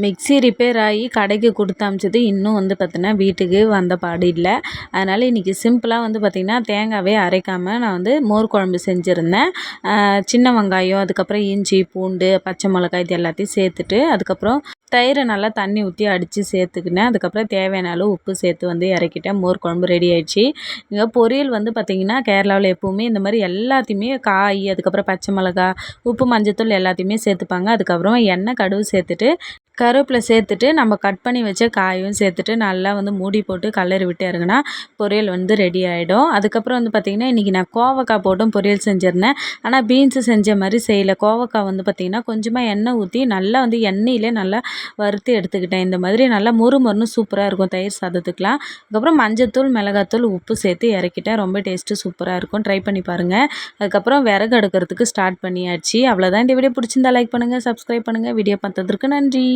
Mixie repair ஆகி கடைக்கு கொடுத்து அனுப்பிச்சது இன்னும் வந்து பார்த்தீங்கன்னா வீட்டுக்கு வந்த பாடு இல்லை. அதனால் இன்றைக்கி சிம்பிளாக வந்து பார்த்திங்கன்னா தேங்காவே அரைக்காமல் நான் வந்து மோர் குழம்பு செஞ்சுருந்தேன். சின்ன வெங்காயம், அதுக்கப்புறம் இஞ்சி, பூண்டு, பச்சை மிளகாய் இது எல்லாத்தையும் சேர்த்துட்டு அதுக்கப்புறம் தயிரை நல்லா தண்ணி ஊற்றி அடித்து சேர்த்துக்கினேன். அதுக்கப்புறம் தேவையான அளவு உப்பு சேர்த்து வந்து இறக்கிட்டேன். மோர் குழம்பு ரெடி ஆயிடுச்சு. இங்கே பொரியல் வந்து பார்த்திங்கன்னா கேரளாவில் எப்போவுமே இந்த மாதிரி எல்லாத்தையுமே காய், அதுக்கப்புறம் பச்சை மிளகா, உப்பு, மஞ்சத்தூள் எல்லாத்தையுமே சேர்த்துப்பாங்க. அதுக்கப்புறமா எண்ணெய், கடுகு சேர்த்துட்டு கருவேப்பிலை சேர்த்துட்டு நம்ம கட் பண்ணி வச்ச காயும் சேர்த்துட்டு நல்லா வந்து மூடி போட்டு கலரி விட்டு இறங்குனா பொரியல் வந்து ரெடி ஆகிடும். அதுக்கப்புறம் வந்து பார்த்திங்கன்னா இன்றைக்கி நான் கோவக்காய் போட்டும் பொரியல் செஞ்சுருந்தேன். ஆனால் பீன்ஸு செஞ்ச மாதிரி செய்யலை. கோவக்காய் வந்து பார்த்திங்கன்னா கொஞ்சமாக எண்ணெய் ஊற்றி நல்லா வந்து எண்ணெயிலே நல்லா வறுத்து எடுத்துக்கிட்டேன். இந்த மாதிரி நல்லா மொறுன்னு சூப்பராக இருக்கும் தயிர் சாதத்துக்கெலாம். அதுக்கப்புறம் மஞ்சத்தூள், மிளகாத்தூள், உப்பு சேர்த்து இறக்கிட்டேன். ரொம்ப டேஸ்ட்டு சூப்பராக இருக்கும். ட்ரை பண்ணி பாருங்கள். அதுக்கப்புறம் விறகு அடுக்கிறதுக்கு ஸ்டார்ட் பண்ணியாச்சு. அவ்வளோதான். இந்த வீடியோ பிடிச்சிருந்தா லைக் பண்ணுங்கள், சப்ஸ்கிரைப் பண்ணுங்கள். வீடியோ பார்த்ததற்கு நன்றி.